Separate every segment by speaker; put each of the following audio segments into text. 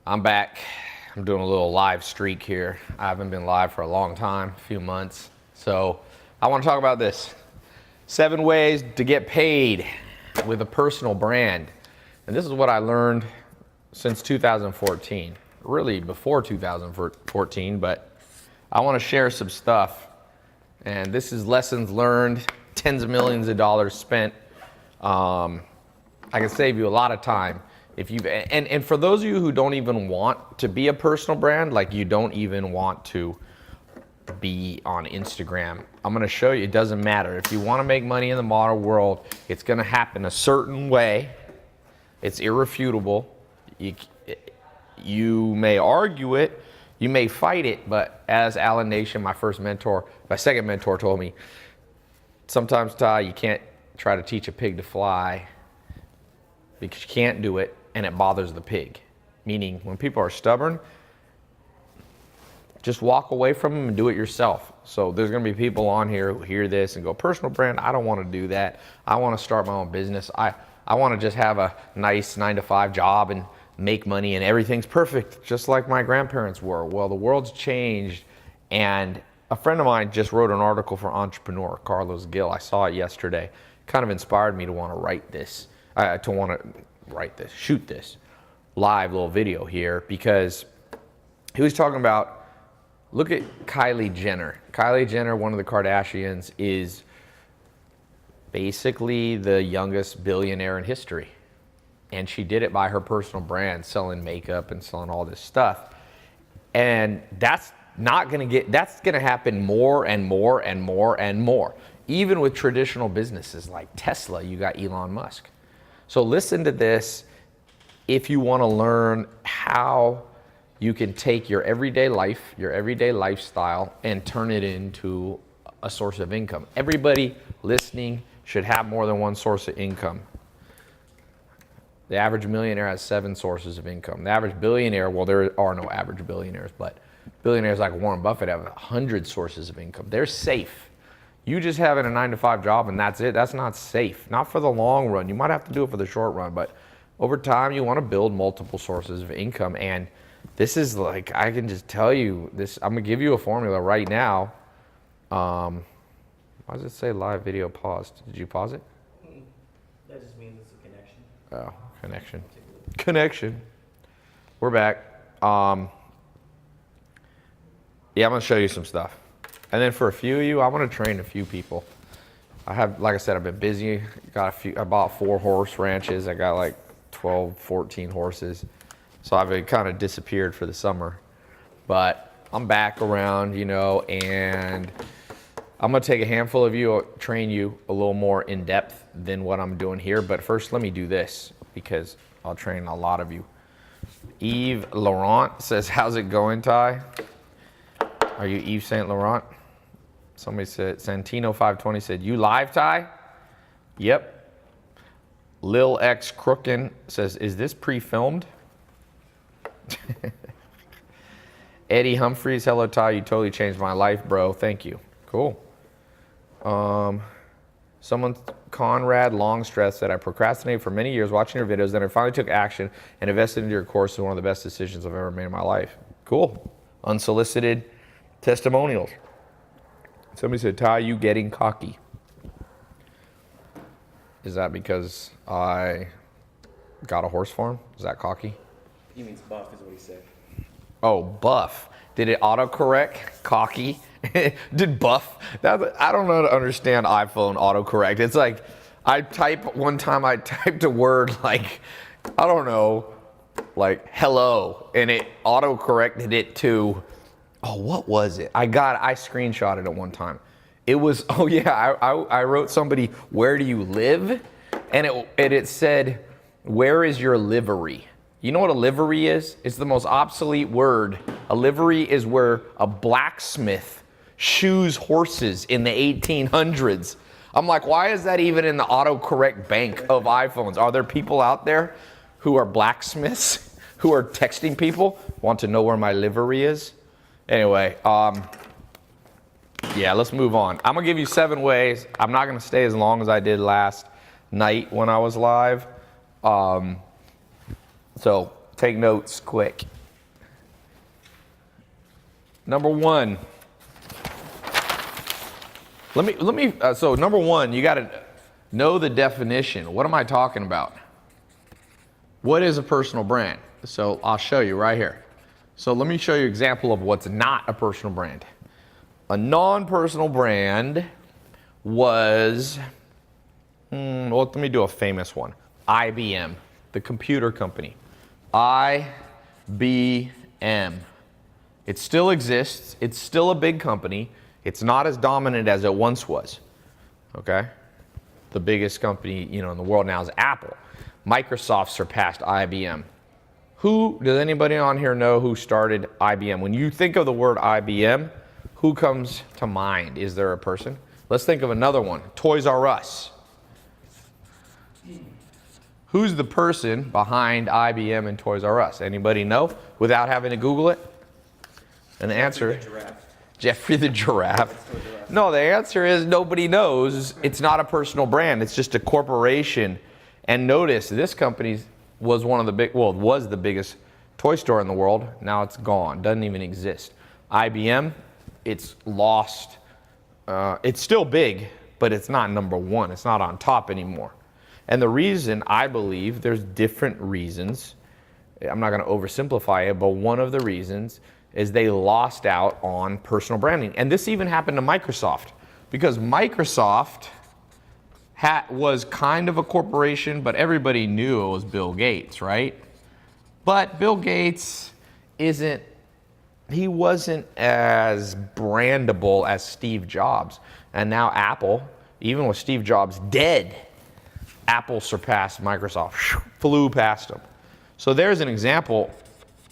Speaker 1: I'm back. I'm doing a little live streak here. I haven't been live for a long time, a few months. So I want to talk about this. 7 ways to get paid with a personal brand. And this is what I learned since 2014. Really before 2014, but I want to share some stuff. And this is lessons learned, tens of millions of dollars spent. I can save you a lot of time. If you and for those of you who don't even want to be a personal brand, like you don't even want to be on Instagram, I'm going to show you it doesn't matter. If you want to make money in the modern world, it's going to happen a certain way. It's irrefutable. You may argue it, you may fight it, but as Alan Nation, my second mentor told me, sometimes, Ty, you can't try to teach a pig to fly because you can't do it and it bothers the pig. Meaning when people are stubborn, just walk away from them and do it yourself. So there's going to be people on here who hear this and go, personal brand, I don't want to do that. I want to start my own business. I want to just have a nice 9-to-5 job and make money and everything's perfect, just like my grandparents were. Well, the world's changed, and a friend of mine just wrote an article for Entrepreneur, Carlos Gill. I saw it yesterday. Kind of inspired me to want to write this, shoot this live little video here, because he was talking about, look at Kylie Jenner. Kylie Jenner, one of the Kardashians, is basically the youngest billionaire in history. And she did it by her personal brand, selling makeup and selling all this stuff. And that's going to happen more and more and more and more. Even with traditional businesses like Tesla, you got Elon Musk. So listen to this if you want to learn how you can take your everyday life, your everyday lifestyle, and turn it into a source of income. Everybody listening should have more than one source of income. The average millionaire has 7 sources of income. The average billionaire, well, there are no average billionaires, but billionaires like Warren Buffett have 100 sources of income. They're safe. You just having a 9-to-5 job and that's it, that's not safe. Not for the long run. You might have to do it for the short run, but over time you want to build multiple sources of income. And this is like, I can just tell you this, I'm gonna give you a formula right now. Why does it say live video paused? Did you pause it?
Speaker 2: That just means it's a connection.
Speaker 1: Oh, connection. We're back. Yeah, I'm gonna show you some stuff. And then for a few of you, I want to train a few people. I have, like I said, I've been busy. I bought 4 horse ranches. I got like 12, 14 horses. So I've been kind of disappeared for the summer. But I'm back around, and I'm going to take a handful of you, train you a little more in depth than what I'm doing here. But first, let me do this because I'll train a lot of you. Yves Laurent says, how's it going, Ty? Are you Yves Saint Laurent? Somebody said, Santino520 said, you live, Ty? Yep. Lil X Crooken says, is this pre-filmed? Eddie Humphreys, hello, Ty. You totally changed my life, bro. Thank you. Cool. Conrad Longstress said, I procrastinated for many years watching your videos, then I finally took action and invested into your course. Is one of the best decisions I've ever made in my life. Cool. Unsolicited testimonials. Somebody said, Ty, you getting cocky? Is that because I got a horse farm? Is that cocky?
Speaker 2: He means buff is what he said.
Speaker 1: Oh, buff. Did it autocorrect cocky? Did buff? I don't know how to understand iPhone autocorrect. It's like one time I typed a word like, I don't know, like hello, and it autocorrected it to, oh, what was it? I screenshotted it one time. It was, oh yeah, I wrote somebody, where do you live? And it said, where is your livery? You know what a livery is? It's the most obsolete word. A livery is where a blacksmith shoes horses in the 1800s. I'm like, why is that even in the autocorrect bank of iPhones? Are there people out there who are blacksmiths, who are texting people, want to know where my livery is? Anyway, yeah, let's move on. I'm gonna give you 7 ways. I'm not gonna stay as long as I did last night when I was live. So take notes quick. Number one. So number one, you got to know the definition. What am I talking about? What is a personal brand? So I'll show you right here. So let me show you an example of what's not a personal brand. A non-personal brand was, well, let me do a famous one. IBM, the computer company. IBM. It still exists. It's still a big company. It's not as dominant as it once was. Okay? The biggest company, in the world now is Apple. Microsoft surpassed IBM. Does anybody on here know who started IBM? When you think of the word IBM, who comes to mind? Is there a person? Let's think of another one. Toys R Us. Who's the person behind IBM and Toys R Us? Anybody know without having to Google it? And the answer, Jeffrey the Giraffe. No, the answer is nobody knows. It's not a personal brand. It's just a corporation. And notice this company was was the biggest toy store in the world. Now it's gone. Doesn't even exist. IBM, it's lost. It's still big, but it's not number one. It's not on top anymore. And the reason, I believe, there's different reasons. I'm not going to oversimplify it, but one of the reasons is they lost out on personal branding. And this even happened to Microsoft, because Microsoft was kind of a corporation, but everybody knew it was Bill Gates, right? But Bill Gates he wasn't as brandable as Steve Jobs. And now Apple, even with Steve Jobs dead, Apple surpassed Microsoft, flew past them. So there's an example.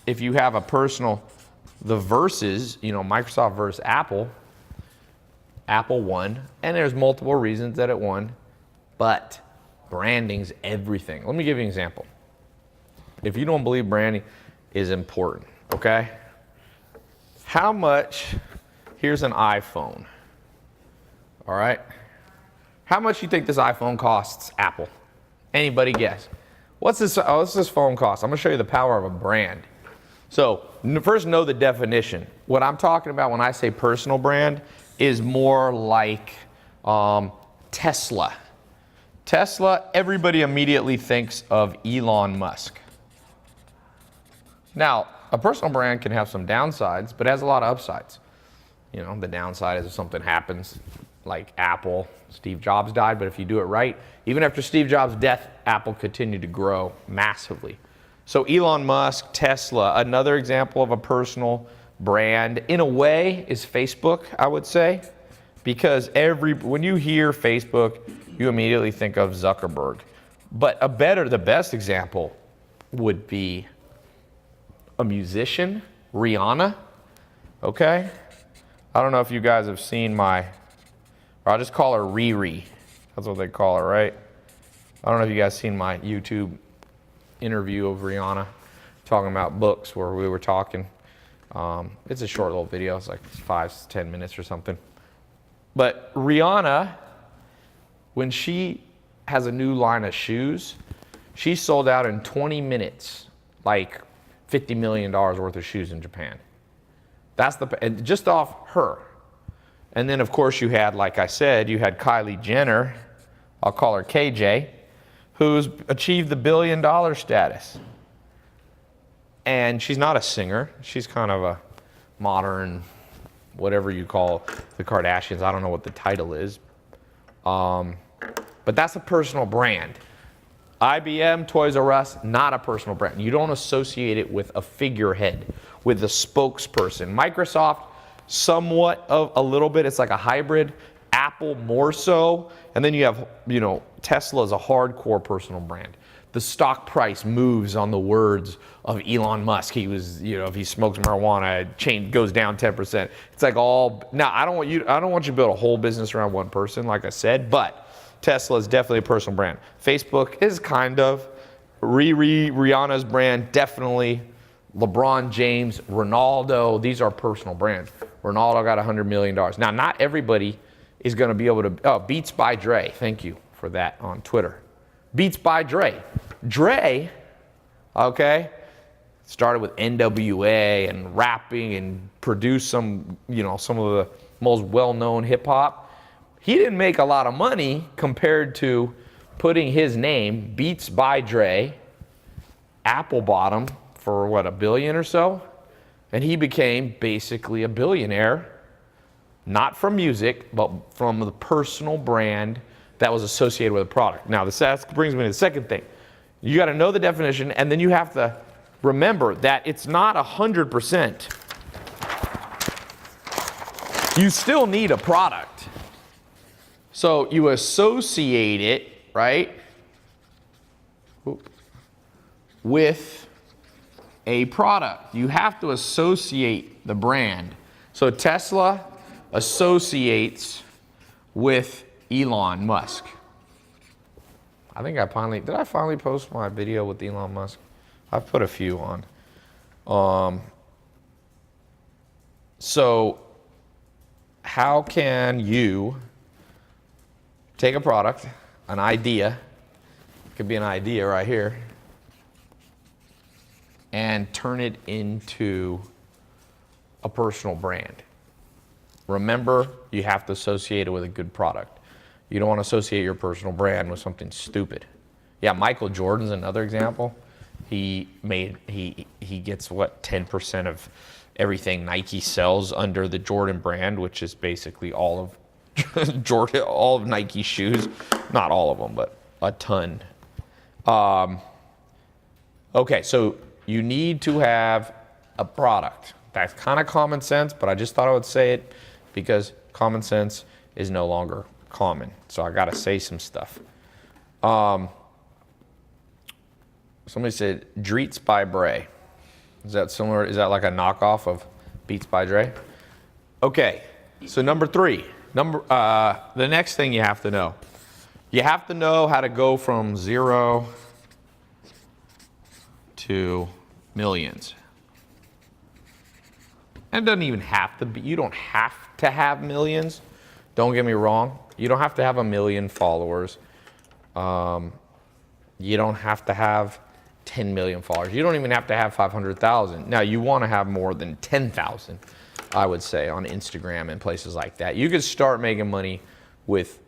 Speaker 1: If you have the versus, Microsoft versus Apple, Apple won, and there's multiple reasons that it won, but branding's everything. Let me give you an example. If you don't believe branding is important, okay? Here's an iPhone, all right? How much do you think this iPhone costs, Apple? Anybody guess? What's this phone cost? I'm gonna show you the power of a brand. So first, know the definition. What I'm talking about when I say personal brand is more like Tesla. Tesla, everybody immediately thinks of Elon Musk. Now, a personal brand can have some downsides, but it has a lot of upsides. The downside is if something happens, like Apple, Steve Jobs died, but if you do it right, even after Steve Jobs' death, Apple continued to grow massively. So Elon Musk, Tesla, another example of a personal brand, in a way, is Facebook, I would say, because when you hear Facebook, you immediately think of Zuckerberg. But the best example would be a musician, Rihanna, okay? I don't know if you guys have seen or I'll just call her Riri. That's what they call her, right? I don't know if you guys seen my YouTube interview of Rihanna talking about books where we were talking. It's a short little video. It's like 5-10 minutes or something. But Rihanna, when she has a new line of shoes, she sold out in 20 minutes, like $50 million worth of shoes in Japan. And just off her. And then, of course, you had, like I said, you had Kylie Jenner, I'll call her KJ, who's achieved the $1 billion status. And she's not a singer. She's kind of a modern, whatever you call the Kardashians. I don't know what the title is. But that's a personal brand. IBM, Toys R Us, not a personal brand. You don't associate it with a figurehead, with a spokesperson. Microsoft, somewhat of a little bit. It's like a hybrid. Apple, more so. And then you have, Tesla is a hardcore personal brand. The stock price moves on the words of Elon Musk. He was, if he smokes marijuana, chain goes down 10%. It's like now I don't want you to build a whole business around one person, like I said, but Tesla is definitely a personal brand. Facebook is kind of. Rihanna's brand, definitely. LeBron James, Ronaldo, these are personal brands. Ronaldo got $100 million. Now, not everybody is going to be able to, Beats by Dre, thank you for that on Twitter. Beats by Dre. Dre, okay, started with NWA and rapping and produced some, some of the most well-known hip hop. He didn't make a lot of money compared to putting his name, Beats by Dre, Apple bought him for what, $1 billion or so? And he became basically a billionaire, not from music, but from the personal brand that was associated with a product. Now, that brings me to the second thing. You got to know the definition, and then you have to remember that it's not 100%. You still need a product. So you associate it, right, with a product. You have to associate the brand. So Tesla associates with Elon Musk. Did I finally post my video with Elon Musk? I've put a few on. So how can you take a product, an idea, it could be an idea right here, and turn it into a personal brand? Remember, you have to associate it with a good product. You don't want to associate your personal brand with something stupid. Yeah, Michael Jordan's another example. He gets 10% of everything Nike sells under the Jordan brand, which is basically all of Jordan, all of Nike shoes. Not all of them, but a ton. Okay, so you need to have a product. That's kind of common sense, but I just thought I would say it because common sense is no longer common. So I got to say some stuff. Somebody said Dreets by Bray. Is that similar? Is that like a knockoff of Beats by Dre? Okay, so number 3. The next thing you have to know. You have to know how to go from 0 to millions. And it doesn't even have to be, you don't have to have millions. Don't get me wrong. You don't have to have 1 million followers. You don't have to have 10 million followers. You don't even have to have 500,000. Now, you want to have more than 10,000, I would say, on Instagram and places like that. You could start making money with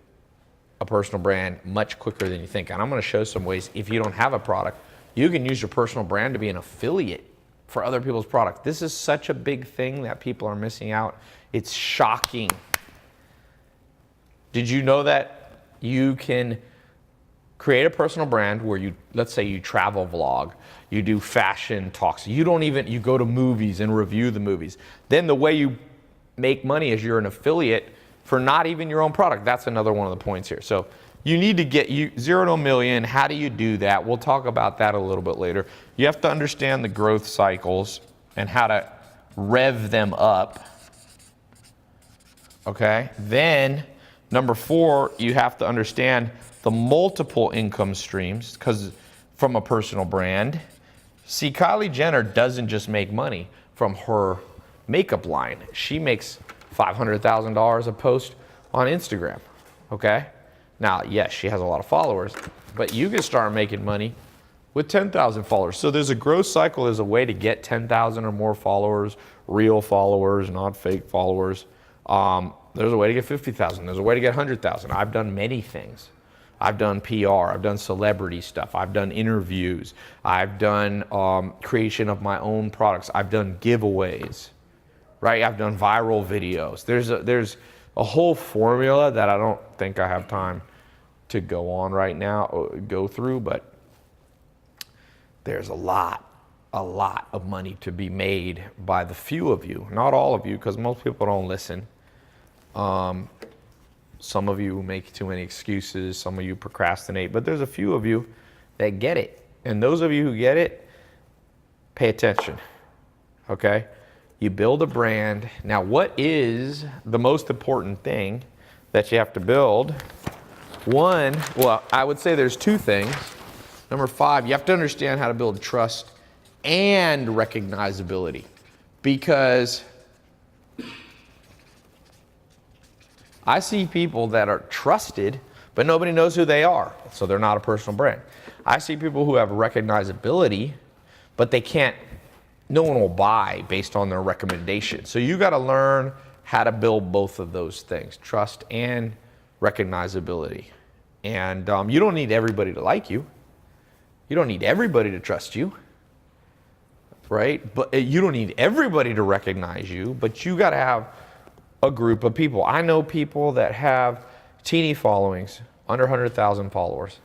Speaker 1: a personal brand much quicker than you think. And I'm going to show some ways, if you don't have a product, you can use your personal brand to be an affiliate for other people's products. This is such a big thing that people are missing out. It's shocking. Did you know that you can create a personal brand where you, let's say you travel vlog, you do fashion talks, you go to movies and review the movies. Then the way you make money is you're an affiliate for not even your own product. That's another one of the points here. So you need to get 0 to 1 million. How do you do that? We'll talk about that a little bit later. You have to understand the growth cycles and how to rev them up. Okay? Then, number 4, you have to understand the multiple income streams, because from a personal brand. See, Kylie Jenner doesn't just make money from her makeup line. She makes $500,000 a post on Instagram. Okay? Now, yes, she has a lot of followers, but you can start making money with 10,000 followers. So there's a growth cycle. There's a way to get 10,000 or more followers, real followers, not fake followers. There's a way to get 50,000. There's a way to get 100,000. I've done many things. I've done PR. I've done celebrity stuff. I've done interviews. I've done creation of my own products. I've done giveaways, right? I've done viral videos. There's a whole formula that I don't think I have time to go through, but there's a lot of money to be made by the few of you, not all of you, because most people don't listen. Some of you make too many excuses, some of you procrastinate, but there's a few of you that get it. And those of you who get it, pay attention, okay? You build a brand. Now, what is the most important thing that you have to build? I would say there's 2 things. Number 5, you have to understand how to build trust and recognizability, because I see people that are trusted, but nobody knows who they are, so they're not a personal brand. I see people who have recognizability, but they can't no one will buy based on their recommendation. So you got to learn how to build both of those things, trust and recognizability. And you don't need everybody to like you. You don't need everybody to trust you, right? But you don't need everybody to recognize you, but you got to have a group of people. I know people that have teeny followings, under 100,000 followers,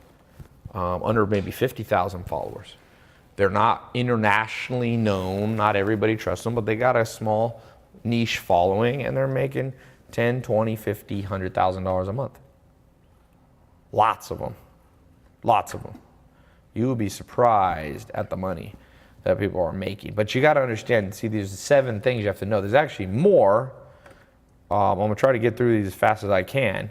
Speaker 1: under maybe 50,000 followers. They're not internationally known. Not everybody trusts them, but they got a small niche following and they're making 10, 20, 50, $100,000 a month. Lots of them. Lots of them. You will be surprised at the money that people are making. But you got to understand, see, there's 7 things you have to know. There's actually more. I'm going to try to get through these as fast as I can.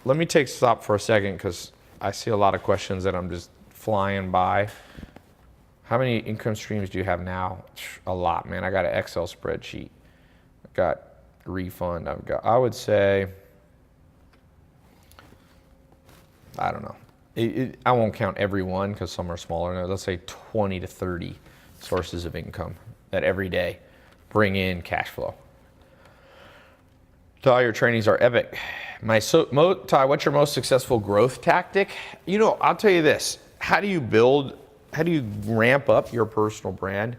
Speaker 1: Let me take stop for a second because I see a lot of questions that I'm just flying by. How many income streams do you have now? A lot, man. I got an Excel spreadsheet. I've got refund. I would say, I don't know. I won't count every one because some are smaller. Let's say 20 to 30 sources of income that every day bring in cash flow. Ty, your trainings are epic. Ty, what's your most successful growth tactic? You know, I'll tell you this. How do you ramp up your personal brand?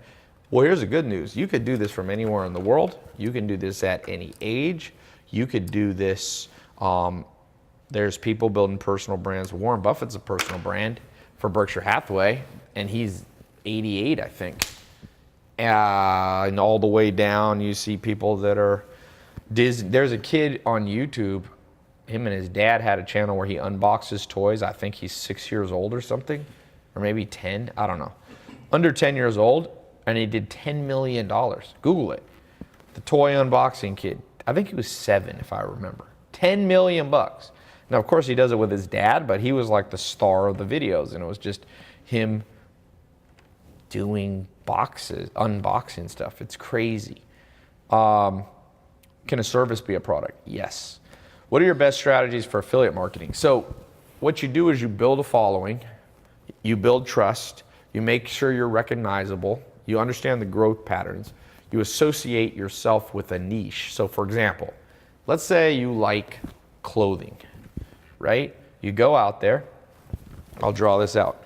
Speaker 1: Well, here's the good news. You could do this from anywhere in the world. You can do this at any age. You could do this, there's people building personal brands. Warren Buffett's a personal brand for Berkshire Hathaway, and he's 88, I think. And all the way down, you see people that are Disney. There's a kid on YouTube. Him and his dad had a channel where he unboxes toys. I think he's 6 years old or something, or maybe 10. I don't know. Under 10 years old, and he did $10 million. Google it. The toy unboxing kid. I think he was 7, if I remember. $10 million. Now, of course, he does it with his dad, but he was like the star of the videos, and it was just him doing boxes, unboxing stuff. It's crazy. Can a service be a product? Yes. What are your best strategies for affiliate marketing? So what you do is you build a following, you build trust, you make sure you're recognizable, you understand the growth patterns, you associate yourself with a niche. So for example, let's say you like clothing, right? You go out there, I'll draw this out.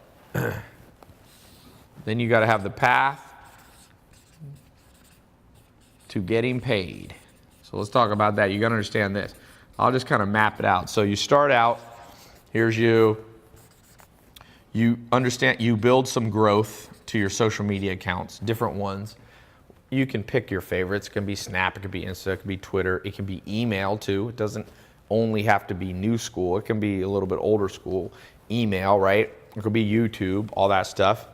Speaker 1: Then you got to have the path to getting paid. So let's talk about that. You got to understand this. I'll just kind of map it out. So you start out, here's you understand, you build some growth to your social media accounts, different ones. You can pick your favorites. It can be Snap, it can be Insta, it can be Twitter, it can be email too. It doesn't only have to be new school. It can be a little bit older school. Email, right? It could be YouTube, all that stuff.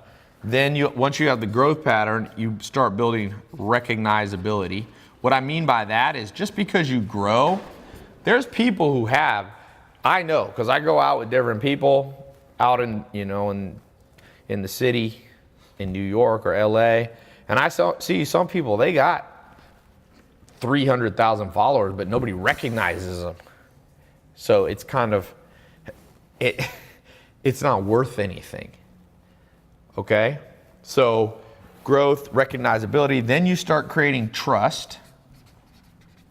Speaker 1: Then once you have the growth pattern, you start building recognizability. What I mean by that is just because you grow, there's people who have, I know, because I go out with different people out in the city, in New York or LA, and I see some people, they got 300,000 followers, but nobody recognizes them. So it's kind of, it's not worth anything. Okay? So growth, recognizability, then you start creating trust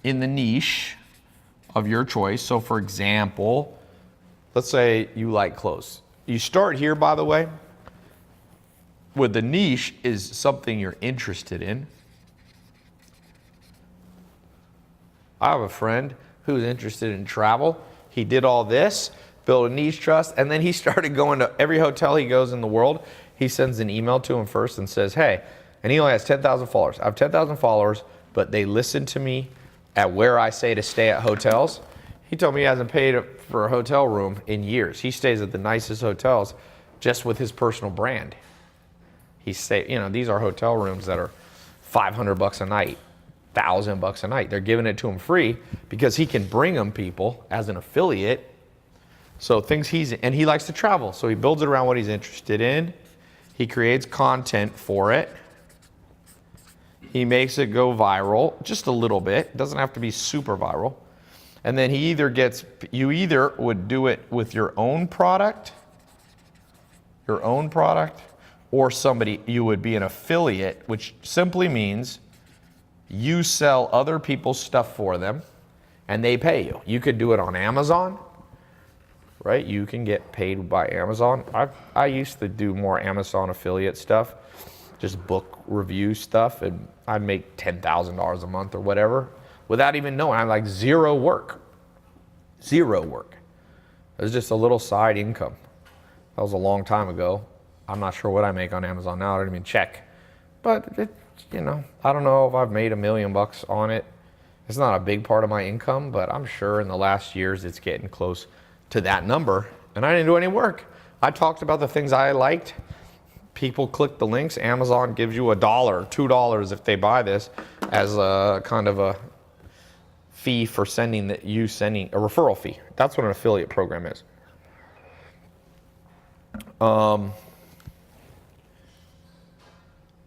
Speaker 1: in the niche of your choice. So for example, let's say you like clothes. You start here, by the way, with the niche is something you're interested in. I have a friend who's interested in travel. He did all this, built a niche trust, and then he started going to every hotel he goes in the world. He sends an email to him first and says, hey, and he only has 10,000 followers. I have 10,000 followers, but they listen to me at where I say to stay at hotels. He told me he hasn't paid for a hotel room in years. He stays at the nicest hotels just with his personal brand. These are hotel rooms that are $500 a night, $1,000 a night. They're giving it to him free because he can bring them people as an affiliate. So and he likes to travel. So he builds it around what he's interested in. He creates content for it. He makes it go viral just a little bit. It doesn't have to be super viral. And then you either would do it with your own product, or somebody, you would be an affiliate, which simply means you sell other people's stuff for them and they pay you. You could do it on Amazon, right? You can get paid by Amazon. I used to do more Amazon affiliate stuff, just book review stuff, and I'd make $10,000 a month or whatever without even knowing. I'm like zero work. Zero work. It was just a little side income. That was a long time ago. I'm not sure what I make on Amazon now. I don't even check. But, I don't know if I've made $1 million on it. It's not a big part of my income, but I'm sure in the last years it's getting close to that number. And I didn't do any work. I talked about the things I liked. People click the links. Amazon gives you $1, $2 if they buy this as a kind of a fee for sending a referral fee. That's what an affiliate program is.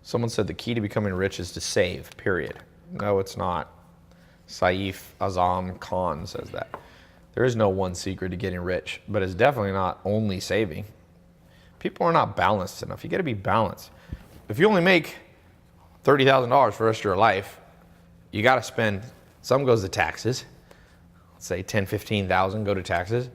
Speaker 1: Someone said the key to becoming rich is to save, period. No, it's not. Saif Azam Khan says that. There is no one secret to getting rich, but it's definitely not only saving. People are not balanced enough. You got to be balanced. If you only make $30,000 for the rest of your life, you got to spend, some goes to taxes. Let's say 10, 15,000 go to taxes.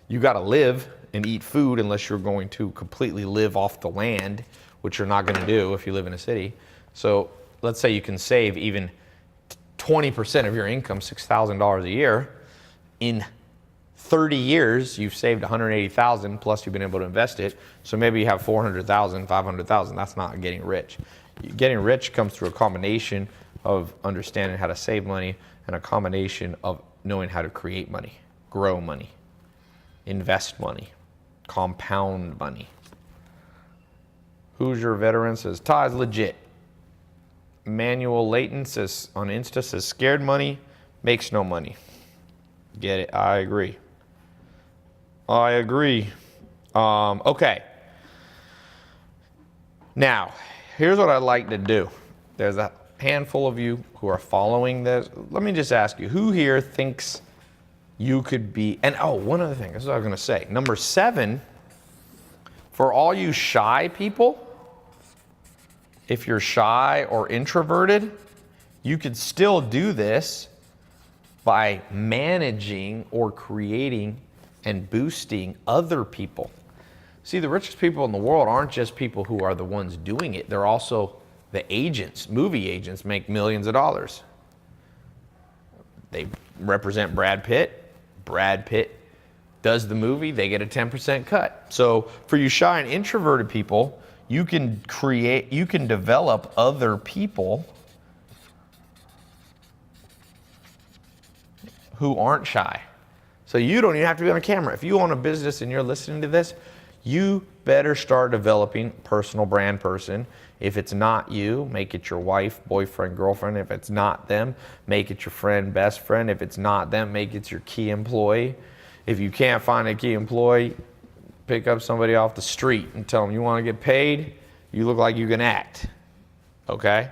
Speaker 1: You got to live and eat food unless you're going to completely live off the land, which you're not going to do if you live in a city. So let's say you can save even 20% of your income, $6,000 a year. In 30 years, you've saved $180,000 plus you've been able to invest it. So maybe you have $400,000, $500,000. That's not getting rich. Getting rich comes through a combination of understanding how to save money and a combination of knowing how to create money, grow money, invest money, compound money. Who's your veteran says, Ty's legit. Manuel Layton says on Insta says, scared money makes no money. Get it? I agree. Okay. Now, here's what I'd like to do. There's a handful of you who are following this. Let me just ask you, who here thinks you could be, and one other thing, this is what I was going to say. Number 7, for all you shy people, if you're shy or introverted, you could still do this by managing or creating and boosting other people. See, the richest people in the world aren't just people who are the ones doing it. They're also the agents. Movie agents make millions of dollars. They represent Brad Pitt. Brad Pitt does the movie, they get a 10% cut. So for you shy and introverted people, you can develop other people who aren't shy. So you don't even have to be on camera. If you own a business and you're listening to this, you better start developing personal brand person. If it's not you, make it your wife, boyfriend, girlfriend. If it's not them, make it your friend, best friend. If it's not them, make it your key employee. If you can't find a key employee, pick up somebody off the street and tell them you want to get paid, you look like you can act. Okay?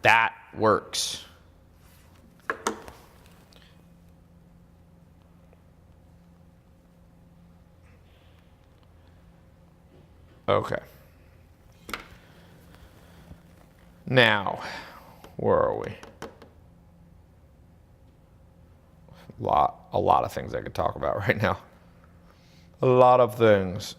Speaker 1: That works. Okay. Now, where are we? A lot of things I could talk about right now. A lot of things.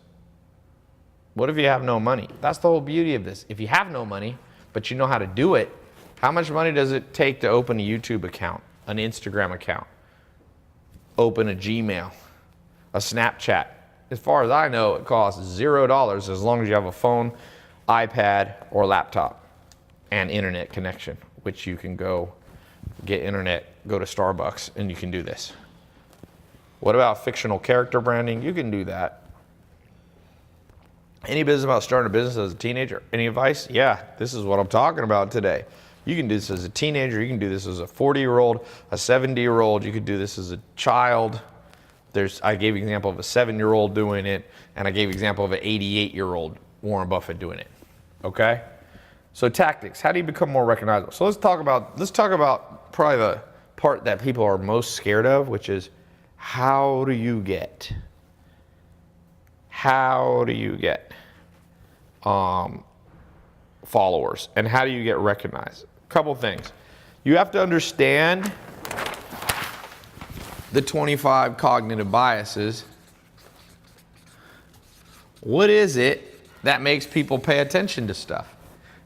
Speaker 1: What if you have no money? That's the whole beauty of this. If you have no money, but you know how to do it, how much money does it take to open a YouTube account, an Instagram account, open a Gmail, a Snapchat? As far as I know, it costs $0 as long as you have a phone, iPad, or laptop and internet connection, which you can go get internet, go to Starbucks, and you can do this. What about fictional character branding? You can do that. Any business about starting a business as a teenager? Any advice? Yeah, this is what I'm talking about today. You can do this as a teenager. You can do this as a 40-year-old, a 70-year-old. You could do this as a child. I gave an example of a 7-year-old doing it, and I gave an example of an 88-year-old Warren Buffett doing it. Okay? So tactics. How do you become more recognizable? So let's talk about probably the part that people are most scared of, which is how do you get? followers. And how do you get recognized? A couple things. You have to understand the 25 cognitive biases. What is it that makes people pay attention to stuff?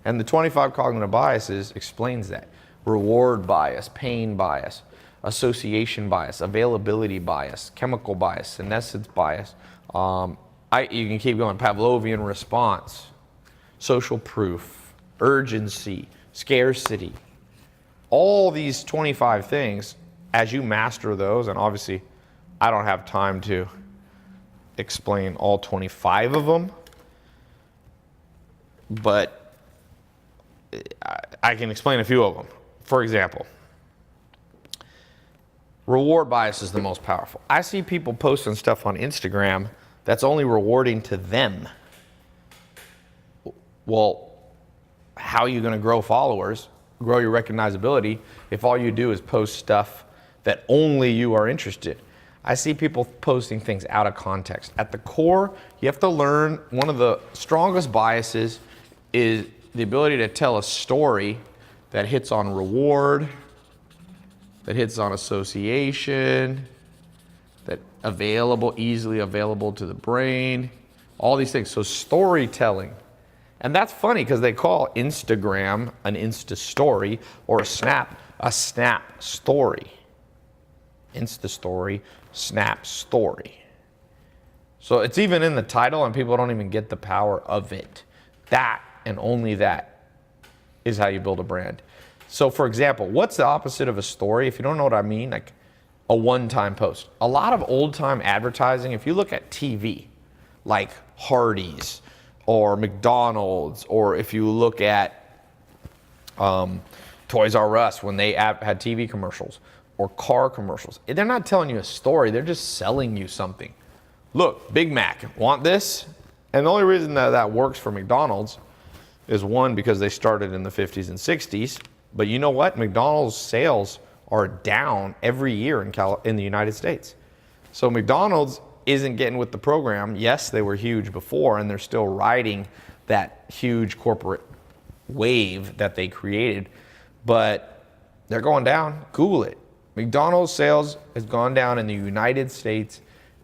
Speaker 1: And the 25 cognitive biases explains that. Reward bias, pain bias, association bias, availability bias, chemical bias, senescence bias. You can keep going. Pavlovian response, social proof, urgency, scarcity. All these 25 things, as you master those, and obviously I don't have time to explain all 25 of them, but I can explain a few of them. For example, reward bias is the most powerful. I see people posting stuff on Instagram that's only rewarding to them. Well, how are you going to grow followers, grow your recognizability, if all you do is post stuff that only you are interested? I see people posting things out of context. At the core, you have to learn, one of the strongest biases is the ability to tell a story that hits on reward, that hits on association, that easily available to the brain, all these things. So storytelling. And that's funny because they call Instagram an Insta story, or a snap story. Insta story, snap story. So it's even in the title and people don't even get the power of it. That and only that is how you build a brand. So for example, what's the opposite of a story? If you don't know what I mean, like a one-time post. A lot of old-time advertising, if you look at TV, like Hardee's or McDonald's, or if you look at Toys R Us when they had TV commercials or car commercials, they're not telling you a story, they're just selling you something. Look, Big Mac, want this? And the only reason that works for McDonald's is, one, because they started in the 50s and 60s. But you know what? McDonald's sales are down every year in the United States. So McDonald's isn't getting with the program. Yes, they were huge before, and they're still riding that huge corporate wave that they created, but they're going down. Google it. McDonald's sales has gone down in the United States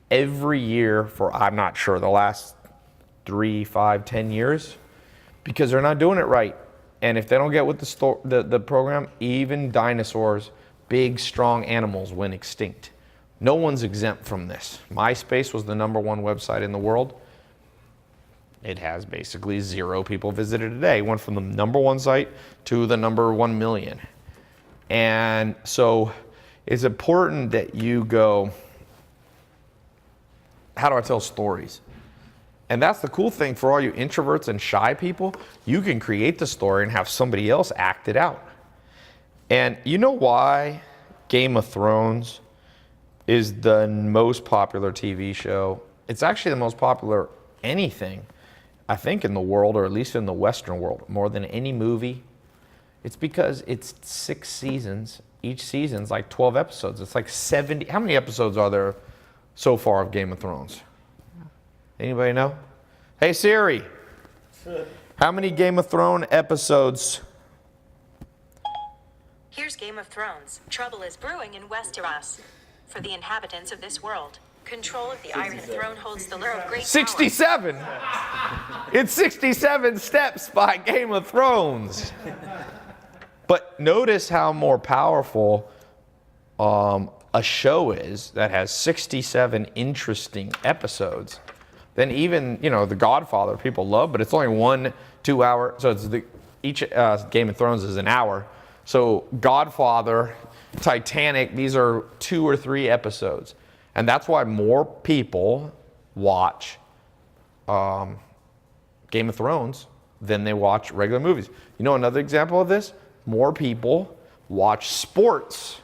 Speaker 1: every year for, I'm not sure, the last 3, 5, 10 years, because they're not doing it right. And if they don't get with the program, even dinosaurs, big, strong animals, went extinct. No one's exempt from this. MySpace was the #1 website in the world. It has basically 0 people visited a day. It went from the #1 site to the number 1 million. And so it's important that you go, how do I tell stories? And that's the cool thing for all you introverts and shy people. You can create the story and have somebody else act it out. And you know why Game of Thrones is the most popular TV show? It's actually the most popular anything, I think, in the world, or at least in the Western world, more than any movie. It's because it's 6 seasons. Each season's like 12 episodes. It's like 70. How many episodes are there so far of Game of Thrones? Anybody know? Hey Siri, how many Game of Thrones episodes?
Speaker 3: Here's Game of Thrones. Trouble is brewing in Westeros. For the inhabitants of this world, control of the Iron Throne holds the lure of great
Speaker 1: 67. It's 67 steps by Game of Thrones. But notice how more powerful a show is that has 67 interesting episodes than even, The Godfather people love, but it's only 1-2 hour. So each Game of Thrones is an hour. So Godfather, Titanic, these are 2 or 3 episodes. And that's why more people watch Game of Thrones than they watch regular movies. You know another example of this? More people watch sports.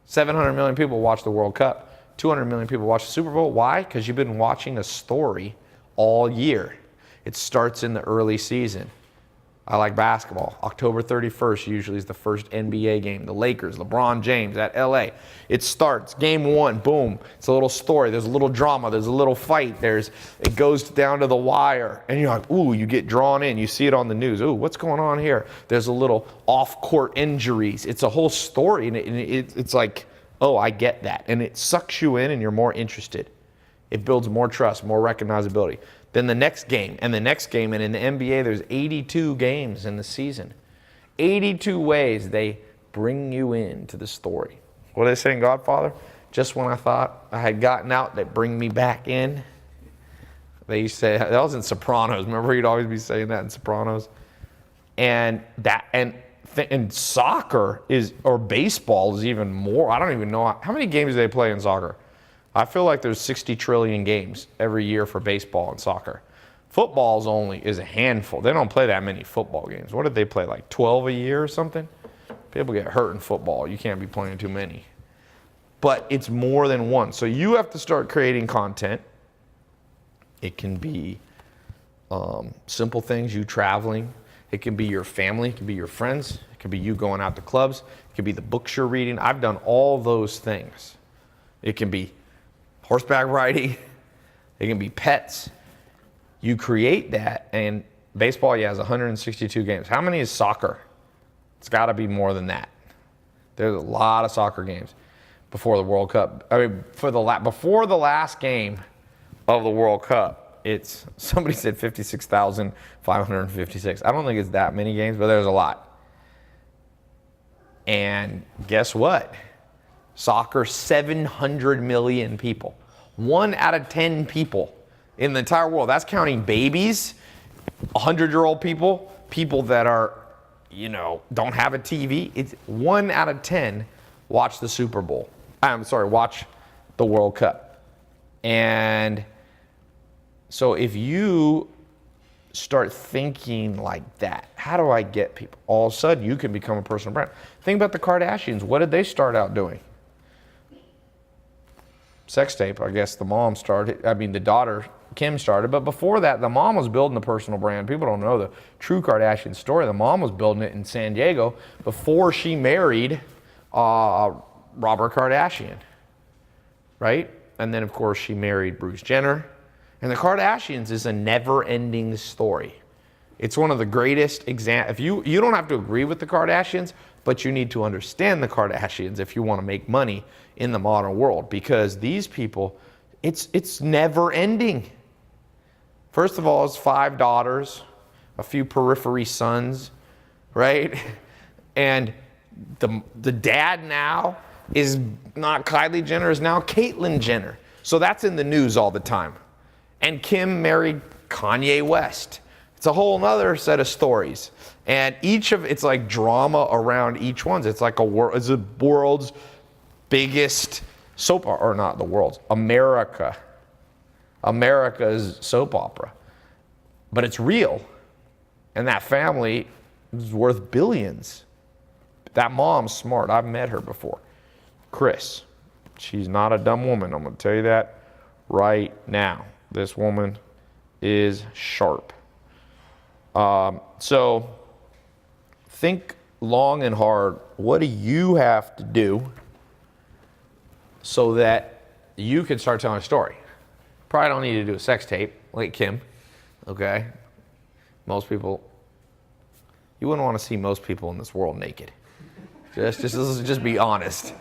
Speaker 1: 700 million people watch the World Cup. 200 million people watch the Super Bowl. Why? Because you've been watching a story all year. It starts in the early season. I like basketball. October 31st usually is the first NBA game. The Lakers, LeBron James at LA. It starts, game one, boom. It's a little story. There's a little drama. There's a little fight. It goes down to the wire. And you're like, ooh, you get drawn in. You see it on the news. Ooh, what's going on here? There's a little off-court injuries. It's a whole story. And it's like, oh, I get that. And it sucks you in and you're more interested. It builds more trust, more recognizability. Then the next game, and the next game, and in the NBA, there's 82 games in the season. 82 ways they bring you into the story. What do they say in Godfather? Just when I thought I had gotten out, they bring me back in. They used to say, that was in Sopranos. Remember, he'd always be saying that in Sopranos. And soccer or baseball is even more. I don't even know how many games do they play in soccer. I feel like there's 60 trillion games every year for baseball and soccer. Football is a handful. They don't play that many football games. What did they play, like 12 a year or something? People get hurt in football. You can't be playing too many. But it's more than one. So you have to start creating content. It can be simple things, you traveling. It can be your family. It can be your friends. It can be you going out to clubs. It can be the books you're reading. I've done all those things. It can be horseback riding, it can be pets. You create that, and baseball, has 162 games. How many is soccer? It's got to be more than that. There's a lot of soccer games before the World Cup. I mean, before the last game of the World Cup, somebody said 56,556. I don't think it's that many games, but there's a lot. And guess what? Soccer, 700 million people. 1 out of 10 people in the entire world. That's counting babies, 100-year-old people, people that are, don't have a TV. It's 1 out of 10 watch the Super Bowl. Watch the World Cup. And so if you start thinking like that, how do I get people? All of a sudden, you can become a personal brand. Think about the Kardashians. What did they start out doing? Sex tape, I guess the daughter, Kim, started. But before that, the mom was building a personal brand. People don't know the true Kardashian story. The mom was building it in San Diego before she married Robert Kardashian, right? And then, of course, she married Bruce Jenner. And the Kardashians is a never-ending story. It's one of the greatest examples. You don't have to agree with the Kardashians, but you need to understand the Kardashians if you want to make money in the modern world, because these people, it's never ending. First of all, it's 5 daughters, a few periphery sons, right? And the dad now is not Kylie Jenner, is now Caitlyn Jenner. So that's in the news all the time. And Kim married Kanye West. It's a whole other set of stories. And it's like drama around each one. It's like it's the world's biggest soap opera, or not the world's, America's soap opera. But it's real. And that family is worth billions. That mom's smart. I've met her before. Chris. She's not a dumb woman. I'm going to tell you that right now. This woman is sharp. So think long and hard. What do you have to do so that you can start telling a story? Probably don't need to do a sex tape like Kim, okay? Most people, you wouldn't want to see most people in this world naked. Let's just be honest.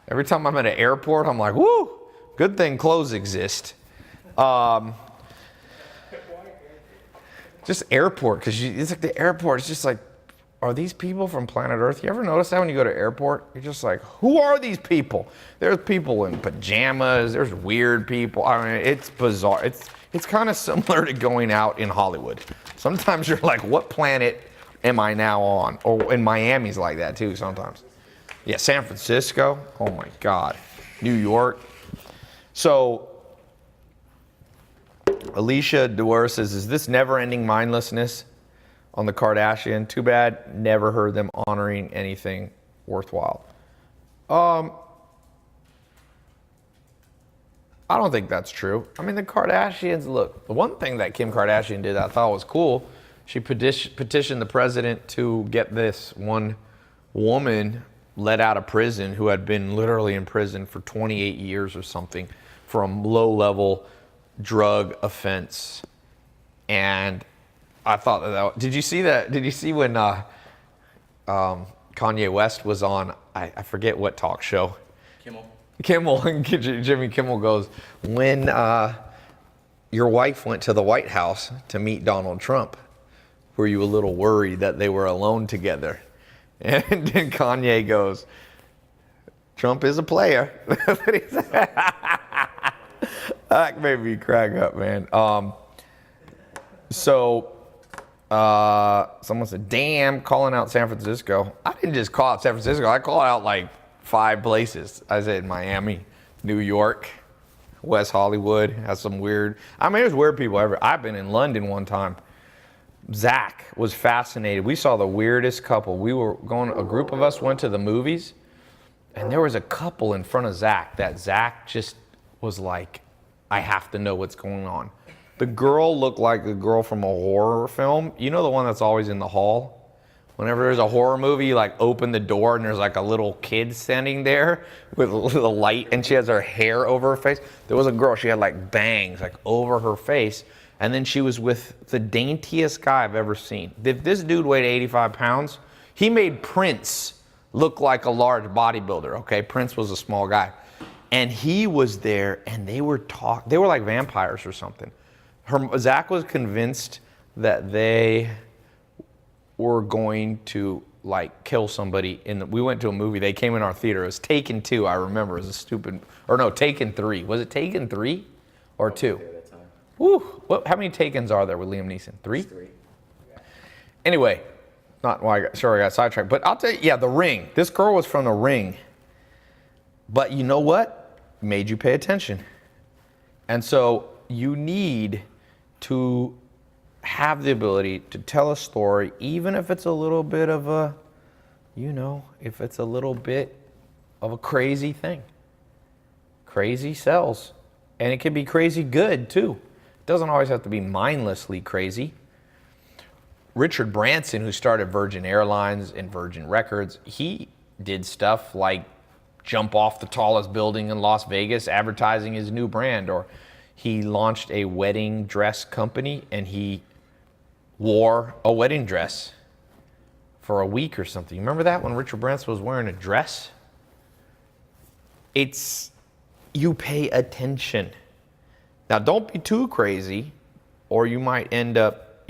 Speaker 1: Every time I'm at an airport, I'm like, woo, good thing clothes exist. Just airport, because it's like the airport, it's just like, are these people from planet Earth? You ever notice that when you go to airport? You're just like, who are these people? There's people in pajamas, there's weird people. I mean, it's bizarre. It's kind of similar to going out in Hollywood. Sometimes you're like, what planet am I now on? Or in Miami's like that too sometimes. Yeah, San Francisco, oh my God. New York. So Alicia Dewar says, is this never-ending mindlessness on the Kardashian? Too bad, never heard them honoring anything worthwhile. I don't think that's true. I mean, the Kardashians, look, the one thing that Kim Kardashian did that I thought was cool, She petitioned the president to get this one woman let out of prison who had been literally in prison for 28 years or something for a low-level drug offense. And I thought that, did you see that? Did you see when Kanye West was on, I forget what talk show? Kimmel, and Jimmy Kimmel goes, when your wife went to the White House to meet Donald Trump, were you a little worried that they were alone together? And then Kanye goes, Trump is a player. That's what he said. That made me crack up, man. Someone said, damn, calling out San Francisco. I didn't just call out San Francisco. I called out like 5 places. I said Miami, New York, West Hollywood has some weird, there's weird people everywhere. I've been in London one time. Zach was fascinated. We saw the weirdest couple. A group of us went to the movies, and there was a couple in front of Zach that Zach just was like, I have to know what's going on. The girl looked like a girl from a horror film. You know the one that's always in the hall? Whenever there's a horror movie, you like open the door and there's like a little kid standing there with a light, and she has her hair over her face. There was a girl, she had like bangs like over her face. And then she was with the daintiest guy I've ever seen. If this dude weighed 85 pounds, he made Prince look like a large bodybuilder, okay? Prince was a small guy. And he was there, and they were like vampires or something. Zach was convinced that they were going to like kill somebody. We went to a movie, they came in our theater. It was Taken 2, I remember. It was Taken 3. Was it Taken 3 or 2? Woo! How many Takens are there with Liam Neeson? 3?
Speaker 2: 3. Yeah.
Speaker 1: Anyway, I got sidetracked. But I'll tell you, The Ring. This girl was from The Ring. But you know what? Made you pay attention. And so you need to have the ability to tell a story, even if it's a little bit of a, if it's a little bit of a crazy thing. Crazy sells. And it can be crazy good, too. Doesn't always have to be mindlessly crazy. Richard Branson, who started Virgin Airlines and Virgin Records, he did stuff like jump off the tallest building in Las Vegas advertising his new brand, or he launched a wedding dress company and he wore a wedding dress for a week or something. You remember that when Richard Branson was wearing a dress? You pay attention. Now, don't be too crazy, or you might end up,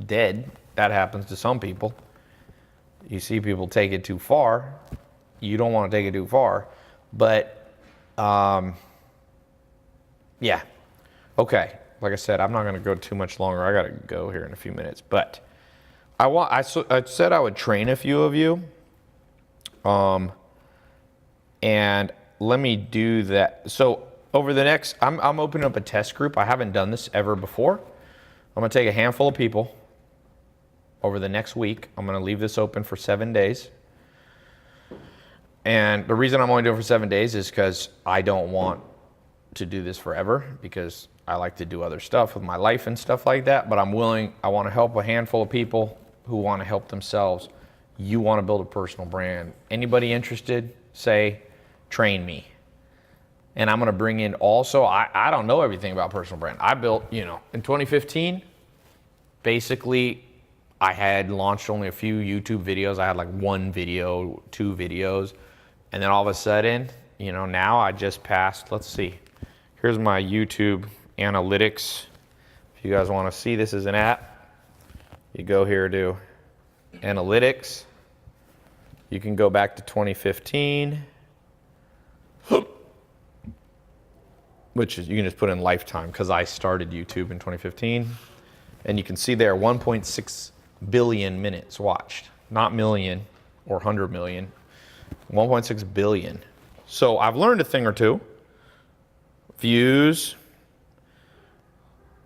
Speaker 1: dead. That happens to some people. You see people take it too far. You don't want to take it too far. But, yeah. Okay. Like I said, I'm not going to go too much longer. I got to go here in a few minutes. But I said I would train a few of you. And let me do that. So, over the next, I'm opening up a test group. I haven't done this ever before. I'm going to take a handful of people over the next week. I'm going to leave this open for 7 days. And the reason I'm only doing it for 7 days is because I don't want to do this forever, because I like to do other stuff with my life and stuff like that. But I want to help a handful of people who want to help themselves. You want to build a personal brand. Anybody interested? Say, train me. And I'm going to bring in also, I don't know everything about personal brand. I built, in 2015, basically, I had launched only a few YouTube videos. I had like 1 video, 2 videos. And then all of a sudden, now I just passed, let's see. Here's my YouTube analytics. If you guys want to see, this is an app. You go here to analytics. You can go back to 2015. Which is, you can just put in lifetime, because I started YouTube in 2015. And you can see there 1.6 billion minutes watched. Not million or 100 million. 1.6 billion. So I've learned a thing or two. Views.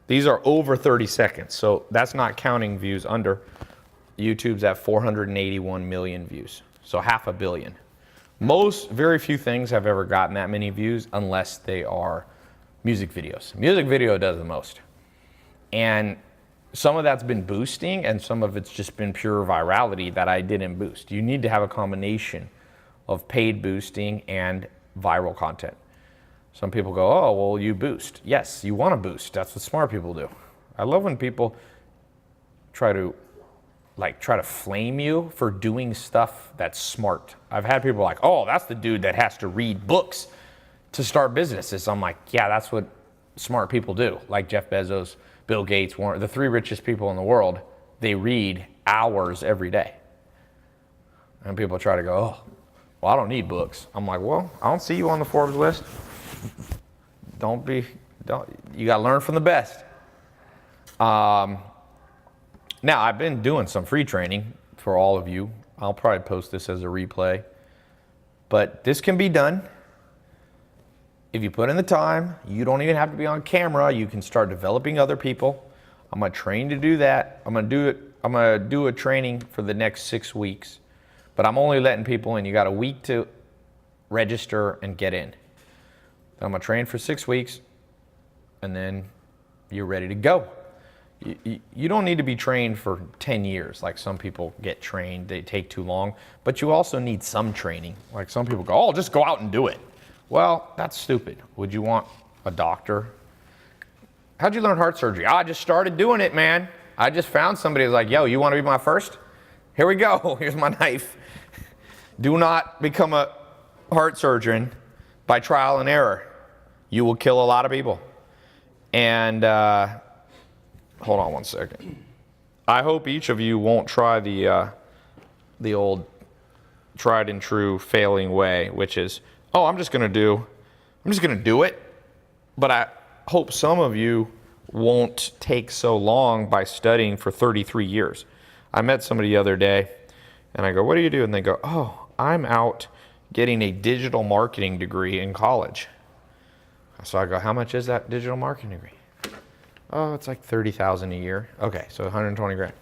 Speaker 1: These are over 30 seconds. So that's not counting views under. YouTube's at 481 million views. So 500 million. Very few things have ever gotten that many views unless they are music videos. Music video does the most. And some of that's been boosting and some of it's just been pure virality that I didn't boost. You need to have a combination of paid boosting and viral content. Some people go, oh, well, you boost. Yes, you want to boost. That's what smart people do. I love when people try to flame you for doing stuff that's smart. I've had people like, oh, that's the dude that has to read books to start businesses. I'm like, yeah, that's what smart people do. Like Jeff Bezos, Bill Gates, Warren, the 3 richest people in the world, they read hours every day. And people try to go, oh, well, I don't need books. I'm like, well, I don't see you on the Forbes list. You got to learn from the best. Now, I've been doing some free training for all of you. I'll probably post this as a replay. But this can be done. If you put in the time, you don't even have to be on camera. You can start developing other people. I'm going to train to do that. I'm going to do a training for the next 6 weeks. But I'm only letting people in. You got a week to register and get in. Then I'm going to train for 6 weeks, and then you're ready to go. You don't need to be trained for 10 years like some people get trained. They take too long. But you also need some training. Like some people go, oh, just go out and do it. Well, that's stupid. Would you want a doctor? How'd you learn heart surgery? I just started doing it, man. I just found somebody who's like, yo, you want to be my first? Here we go. Here's my knife. Do not become a heart surgeon by trial and error. You will kill a lot of people. And hold on one second. I hope each of you won't try the old tried and true failing way, which is, oh, I'm just gonna do it. But I hope some of you won't take so long by studying for 33 years. I met somebody the other day, and I go, what do you do? And they go, oh, I'm out getting a digital marketing degree in college. So I go, how much is that digital marketing degree? Oh, it's like $30,000 a year. Okay, so 120 grand.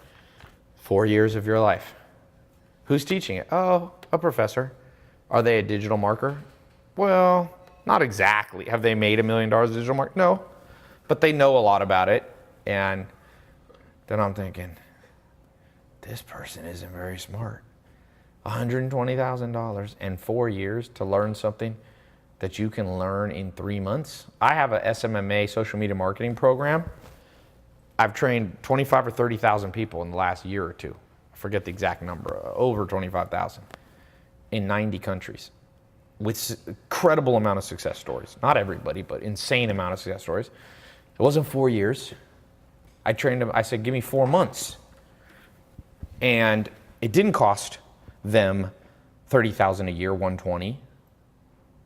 Speaker 1: 4 years of your life. Who's teaching it? Oh, a professor. Are they a digital marketer? Well, not exactly. Have they made $1 million digital marketing? No, but they know a lot about it. And then I'm thinking, this person isn't very smart. $120,000 and 4 years to learn something that you can learn in 3 months. I have a SMMA social media marketing program. I've trained 25 or 30,000 people in the last year or two. I forget the exact number, over 25,000 in 90 countries with incredible amount of success stories. Not everybody, but insane amount of success stories. It wasn't 4 years. I trained them, I said, give me 4 months. And it didn't cost them $30,000 a year, 120.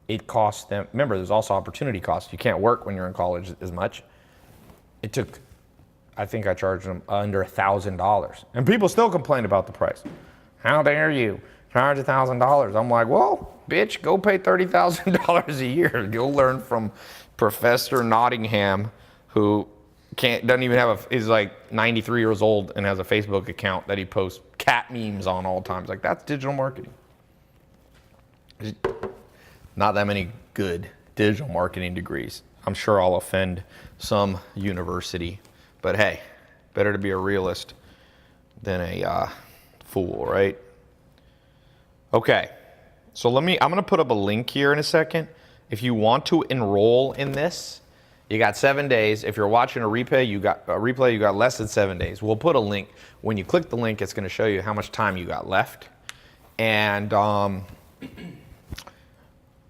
Speaker 1: It cost them, remember, there's also opportunity cost. You can't work when you're in college as much. It took, I think I charged them under $1,000. And people still complain about the price. How dare you charge $1,000? I'm like, well, bitch, go pay $30,000 a year. You'll learn from Professor Nottingham, who doesn't even have is like 93 years old and has a Facebook account that he posts cat memes on all times. Like, that's digital marketing. Not that many good digital marketing degrees. I'm sure I'll offend some university, but hey, better to be a realist than a fool, right? Okay, so I'm gonna put up a link here in a second. If you want to enroll in this, you got 7 days. If you're watching a replay, you got less than 7 days. We'll put a link. When you click the link, it's gonna show you how much time you got left. And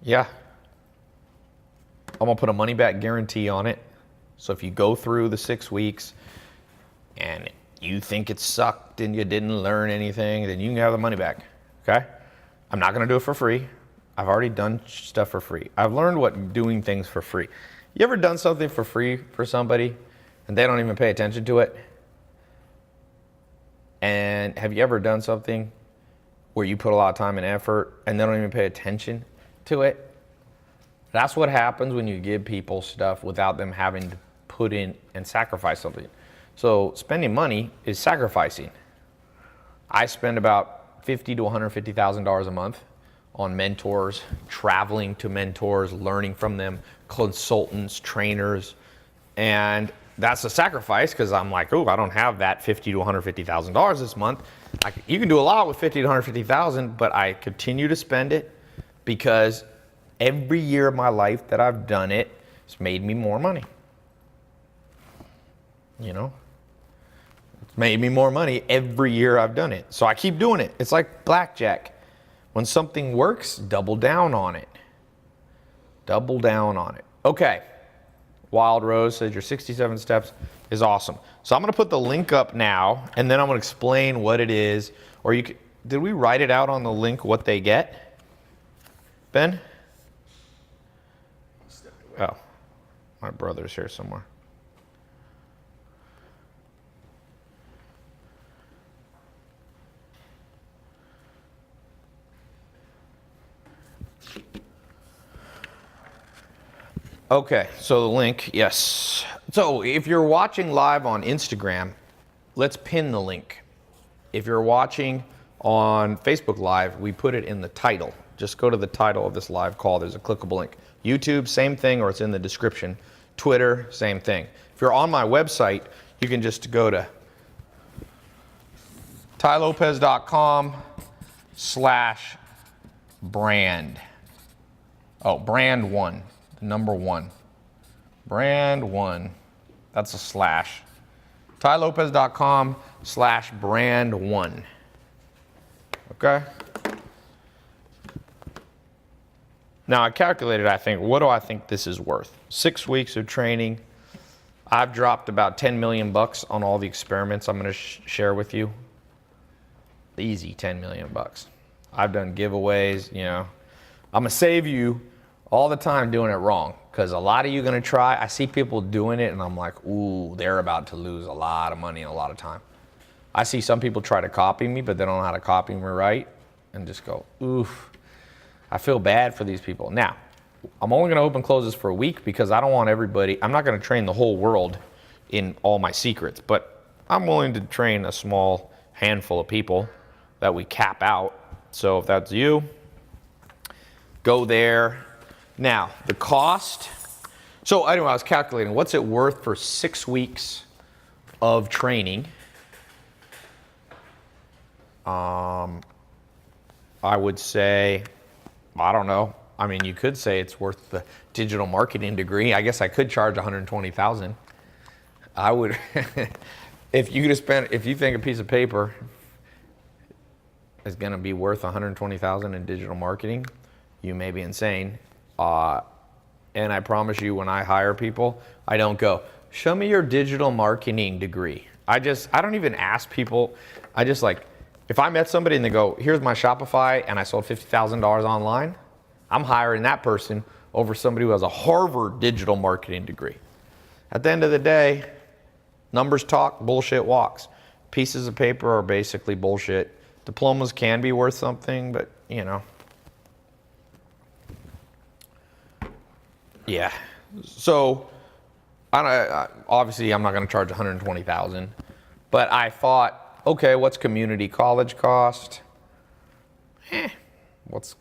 Speaker 1: yeah, I'm gonna put a money back guarantee on it. So if you go through the 6 weeks and you think it sucked and you didn't learn anything, then you can have the money back, okay? I'm not gonna do it for free. I've already done stuff for free. I've learned what doing things for free. You ever done something for free for somebody and they don't even pay attention to it? And have you ever done something where you put a lot of time and effort and they don't even pay attention to it? That's what happens when you give people stuff without them having to put in and sacrifice something. So spending money is sacrificing. I spend about $50,000 to $150,000 a month on mentors, traveling to mentors, learning from them, consultants, trainers, and that's a sacrifice because I'm like, oh, I don't have that $50,000 to $150,000 this month. You can do a lot with $50,000 to $150,000, but I continue to spend it because every year of my life that I've done it, it's made me more money. You know, it's made me more money every year I've done it. So I keep doing it. It's like blackjack. When something works, double down on it. Double down on it. Okay. Wild Rose says your 67 steps is awesome. So I'm going to put the link up now, and then I'm going to explain what it is. Or did we write it out on the link what they get? Ben? Oh, my brother's here somewhere. Okay, so the link, yes. So if you're watching live on Instagram, let's pin the link. If you're watching on Facebook Live, we put it in the title. Just go to the title of this live call. There's a clickable link. YouTube, same thing, or it's in the description. Twitter, same thing. If you're on my website, you can just go to tylopez.com/brand. Oh, brand one. Number one. Brand one. That's a slash. tylopez.com/brand one. Okay? Now I calculated, I think, what do I think this is worth? 6 weeks of training. I've dropped about 10 million bucks on all the experiments I'm going to share with you. Easy 10 million bucks. I've done giveaways, you know. I'm going to save you all the time doing it wrong, because a lot of you are going to try. I see people doing it and I'm like, ooh, they're about to lose a lot of money and a lot of time. I see some people try to copy me, but they don't know how to copy me right, and just go, oof. I feel bad for these people. Now, I'm only going to open closes for a week because I don't want everybody, I'm not going to train the whole world in all my secrets, but I'm willing to train a small handful of people that we cap out. So if that's you, go there. Now, the cost. So anyway, I was calculating what's it worth for 6 weeks of training. I would say, I don't know. I mean, you could say it's worth the digital marketing degree. I guess I could charge $120,000. I would, if you think a piece of paper is going to be worth $120,000 in digital marketing, you may be insane. And I promise you, when I hire people, I don't go, show me your digital marketing degree. I don't even ask people. I just like, if I met somebody and they go, here's my Shopify and I sold $50,000 online, I'm hiring that person over somebody who has a Harvard digital marketing degree. At the end of the day, numbers talk, bullshit walks. Pieces of paper are basically bullshit. Diplomas can be worth something, but you know. Yeah. So, obviously I'm not going to charge $120,000, but I thought, okay, what's community college cost? What's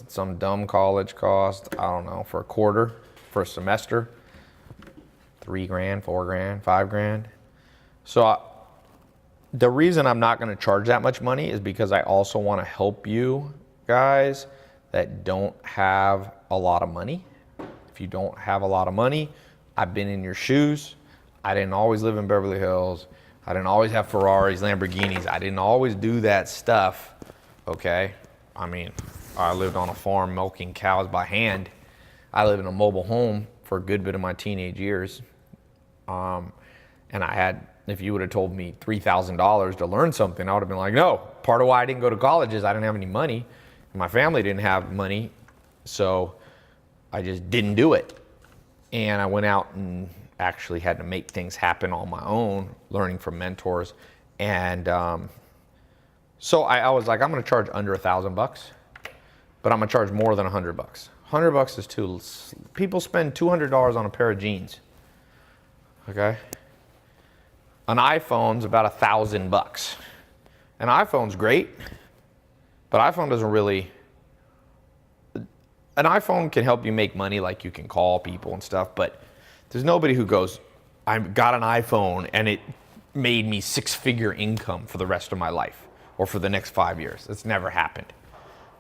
Speaker 1: some dumb college cost? I don't know, for a quarter, for a semester, $3,000, $4,000, $5,000. So the reason I'm not going to charge that much money is because I also want to help you guys that don't have a lot of money. If you don't have a lot of money, I've been in your shoes. I didn't always live in Beverly Hills. I didn't always have Ferraris, Lamborghinis. I didn't always do that stuff, okay? I mean, I lived on a farm milking cows by hand. I lived in a mobile home for a good bit of my teenage years. And I had, if you would have told me $3,000 to learn something, I would have been like, no. Part of why I didn't go to college is I didn't have any money. My family didn't have money, so I just didn't do it. And I went out and actually had to make things happen on my own, learning from mentors. And so I was like, I'm going to charge under $1,000 bucks, but I'm going to charge more than $100 bucks. $100 bucks is too. People spend $200 on a pair of jeans. Okay. An iPhone's about $1,000 bucks. An iPhone's great, but iPhone doesn't really. An iPhone can help you make money, like you can call people and stuff, but there's nobody who goes, I got an iPhone and it made me 6-figure income for the rest of my life or for the next 5 years. It's never happened,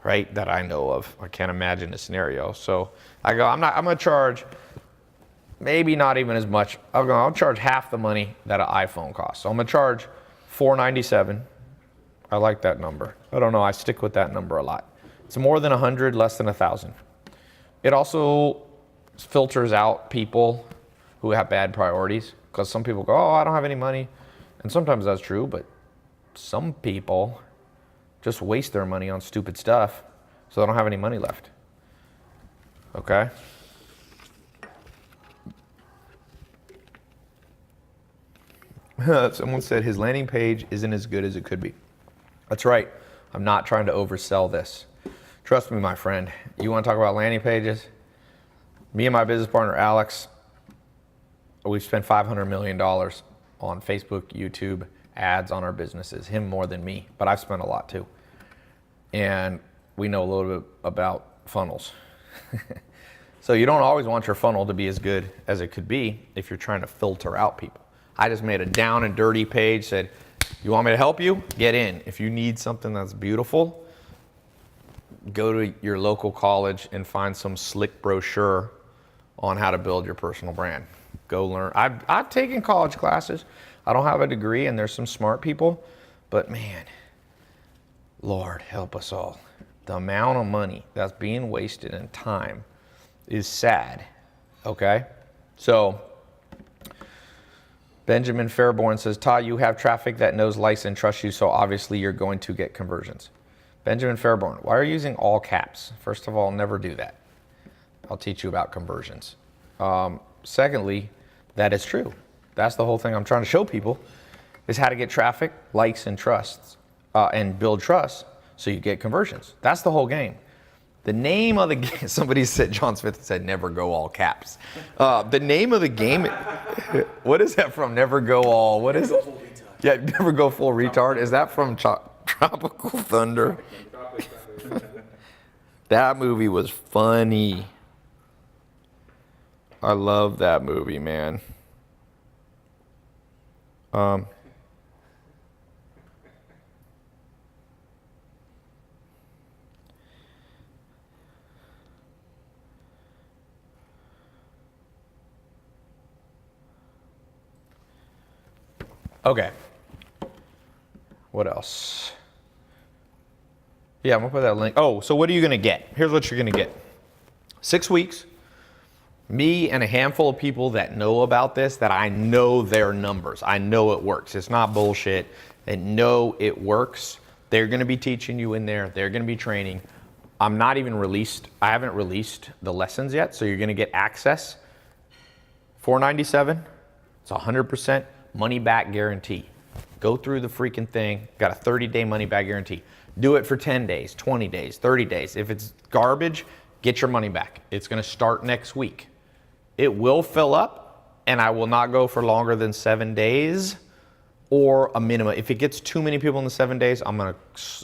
Speaker 1: right? That I know of. I can't imagine a scenario. So I go, I'm going to charge maybe not even as much. I'll charge half the money that an iPhone costs. So I'm going to charge $497. I like that number. I don't know. I stick with that number a lot. It's more than 100, less than 1,000. It also filters out people who have bad priorities, because some people go, oh, I don't have any money. And sometimes that's true, but some people just waste their money on stupid stuff, so they don't have any money left. Okay? Someone said his landing page isn't as good as it could be. That's right. I'm not trying to oversell this. Trust me, my friend. You want to talk about landing pages? Me and my business partner, Alex, we've spent $500 million on Facebook, YouTube, ads on our businesses. Him more than me, but I've spent a lot too. And we know a little bit about funnels. So you don't always want your funnel to be as good as it could be if you're trying to filter out people. I just made a down and dirty page, said, you want me to help you? Get in. If you need something that's beautiful, go to your local college and find some slick brochure on how to build your personal brand. Go learn. I've taken college classes. I don't have a degree, and there's some smart people, but man, Lord help us all. The amount of money that's being wasted and time is sad, okay? So Benjamin Fairborn says, Todd, you have traffic that knows, likes, and trusts you, so obviously you're going to get conversions. Benjamin Fairborn, why are you using all caps? First of all, never do that. I'll teach you about conversions. Secondly, that is true. That's the whole thing I'm trying to show people, is how to get traffic, likes, and trusts, and build trust so you get conversions. That's the whole game. The name of the game, somebody said, John Smith said, never go all caps. The name of the game, what is that from? Never go all, what is it? Yeah, never go full retard. Is that from Tropical Thunder? That movie was funny. I love that movie, man. Okay. What else? Yeah, I'm gonna put that link. Oh, so what are you gonna get? Here's what you're gonna get. 6 weeks. Me and a handful of people that know about this, that I know their numbers. I know it works. It's not bullshit. They know it works. They're gonna be teaching you in there. They're gonna be training. I haven't released the lessons yet, so you're gonna get access. $497. It's 100% money back guarantee. Go through the freaking thing. Got a 30-day money back guarantee. Do it for 10 days, 20 days, 30 days. If it's garbage, get your money back. It's gonna start next week. It will fill up, and I will not go for longer than 7 days or a minimum. If it gets too many people in the 7 days, I'm gonna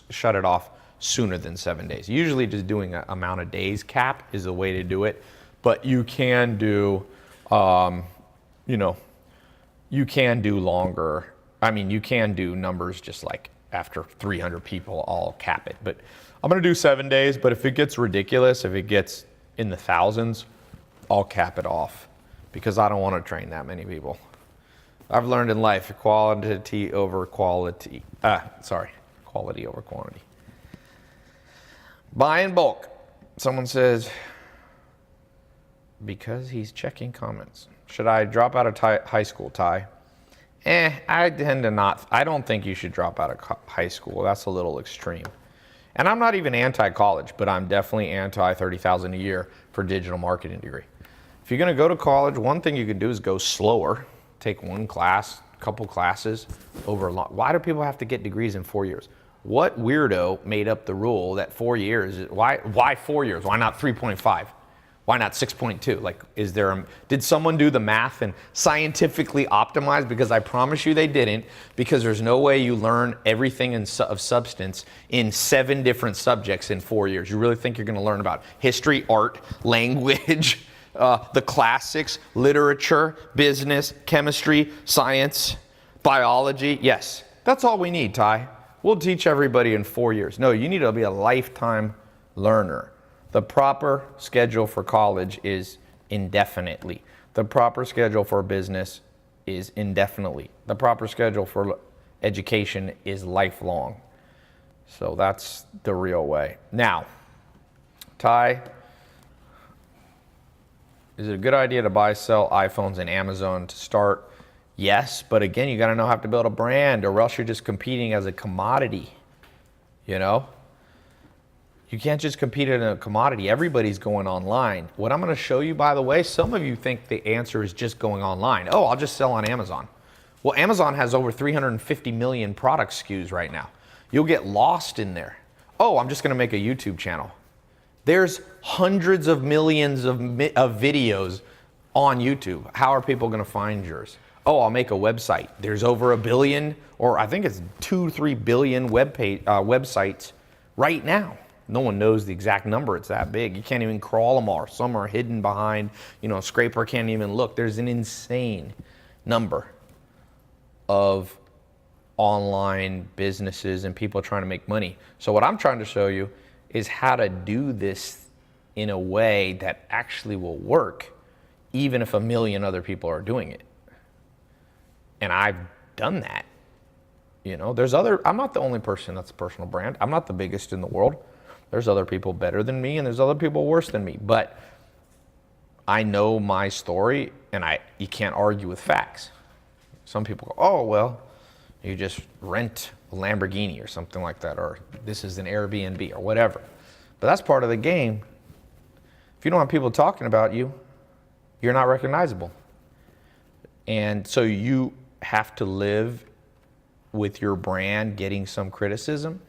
Speaker 1: shut it off sooner than 7 days. Usually just doing an amount of days cap is the way to do it, but you can do, you can do longer. I mean, you can do numbers just like after 300 people, I'll cap it. But I'm gonna do 7 days, but if it gets ridiculous, if it gets in the thousands, I'll cap it off because I don't wanna train that many people. I've learned in life, quality over quality. Quality over quantity. Buy in bulk. Someone says, because he's checking comments. Should I drop out of high school, Ty? I tend to not. I don't think you should drop out of high school. That's a little extreme. And I'm not even anti-college, but I'm definitely anti-$30,000 a year for digital marketing degree. If you're gonna go to college, one thing you can do is go slower. Take one class, couple classes over a long. Why do people have to get degrees in 4 years? What weirdo made up the rule that 4 years? Why 4 years? Why not 3.5? Why not 6.2? Like, did someone do the math and scientifically optimize? Because I promise you they didn't, because there's no way you learn everything of substance in 7 different subjects in 4 years. You really think you're gonna learn about history, art, language, the classics, literature, business, chemistry, science, biology. Yes, that's all we need, Ty. We'll teach everybody in 4 years. No, you need to be a lifetime learner. The proper schedule for college is indefinitely. The proper schedule for business is indefinitely. The proper schedule for education is lifelong. So that's the real way. Now, Ty, is it a good idea to buy, sell iPhones in Amazon to start? Yes, but again, you got to know how to build a brand, or else you're just competing as a commodity. You know? You can't just compete in a commodity. Everybody's going online. What I'm going to show you, by the way, some of you think the answer is just going online. Oh, I'll just sell on Amazon. Well, Amazon has over 350 million product SKUs right now. You'll get lost in there. Oh, I'm just going to make a YouTube channel. There's hundreds of millions of videos on YouTube. How are people going to find yours? Oh, I'll make a website. There's over 1 billion, or I think it's 2-3 billion websites right now. No one knows the exact number. It's that big. You can't even crawl them all. Some are hidden behind, a scraper can't even look. There's an insane number of online businesses and people trying to make money. So what I'm trying to show you is how to do this in a way that actually will work, even if 1 million other people are doing it. And I've done that. I'm not the only person that's a personal brand. I'm not the biggest in the world. There's other people better than me, and there's other people worse than me. But I know my story, and you can't argue with facts. Some people go, oh, well, you just rent a Lamborghini or something like that, or this is an Airbnb or whatever. But that's part of the game. If you don't have people talking about you, you're not recognizable. And so you have to live with your brand getting some criticism.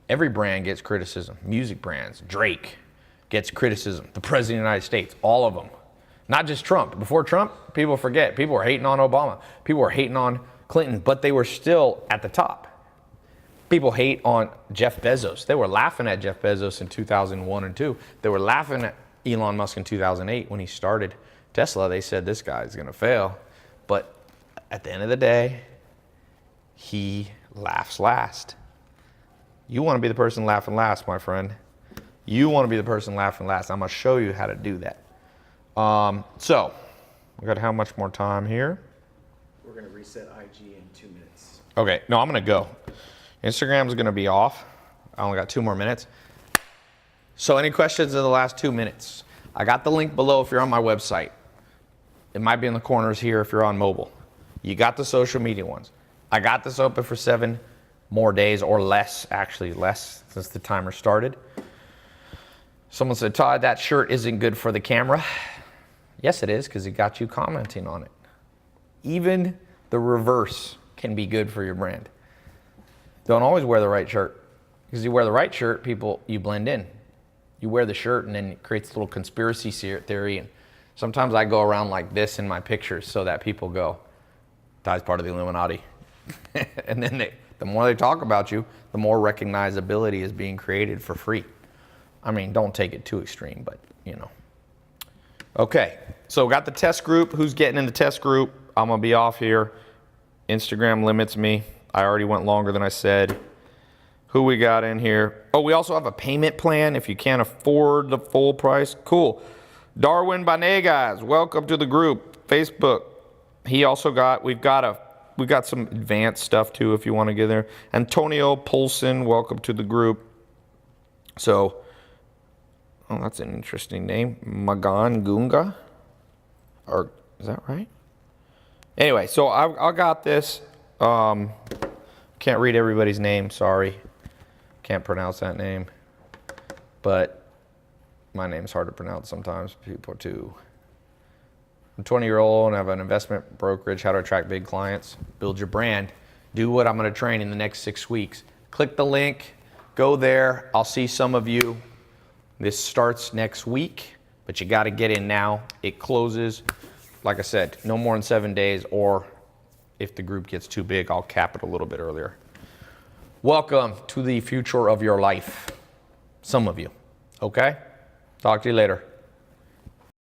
Speaker 1: Every brand gets criticism. Music brands, Drake gets criticism. The President of the United States, all of them. Not just Trump. Before Trump, people forget. People were hating on Obama. People were hating on Clinton, but they were still at the top. People hate on Jeff Bezos. They were laughing at Jeff Bezos in 2001 and 2. They were laughing at Elon Musk in 2008 when he started Tesla. They said, this guy's going to fail. But at the end of the day, he laughs last. You want to be the person laughing last, my friend. You want to be the person laughing last. I'm going to show you how to do that. So, we got how much more time here?
Speaker 2: We're going to reset IG in 2 minutes.
Speaker 1: Okay, no, I'm going to go. Instagram's going to be off. I only got 2 more minutes. So any questions in the last 2 minutes? I got the link below if you're on my website. It might be in the corners here if you're on mobile. You got the social media ones. I got this open for 7 more days, or less, actually less since the timer started. Someone said, Todd, that shirt isn't good for the camera. Yes, it is, because it got you commenting on it. Even the reverse can be good for your brand. Don't always wear the right shirt, because you wear the right shirt, you blend in. You wear the shirt and then it creates a little conspiracy theory. And sometimes I go around like this in my pictures so that people go, Todd's part of the Illuminati. And then the more they talk about you, the more recognizability is being created for free. I mean, don't take it too extreme, but Okay, so got the test group. Who's getting in the test group? I'm going to be off here. Instagram limits me. I already went longer than I said. Who we got in here? Oh, we also have a payment plan if you can't afford the full price. Cool. Darwin Banegas, welcome to the group. Facebook. We've got some advanced stuff too if you want to get there. Antonio Polson, welcome to the group. So, that's an interesting name. Magan Gunga? Or, is that right? Anyway, so I got this. Can't read everybody's name, sorry. Can't pronounce that name. But my name's hard to pronounce sometimes, people too. I'm 20-year-old and I have an investment brokerage, how to attract big clients, build your brand, do what I'm going to train in the next 6 weeks. Click the link, go there. I'll see some of you. This starts next week, but you got to get in now. It closes, like I said, no more than 7 days, or if the group gets too big, I'll cap it a little bit earlier. Welcome to the future of your life. Some of you. Okay? Talk to you later.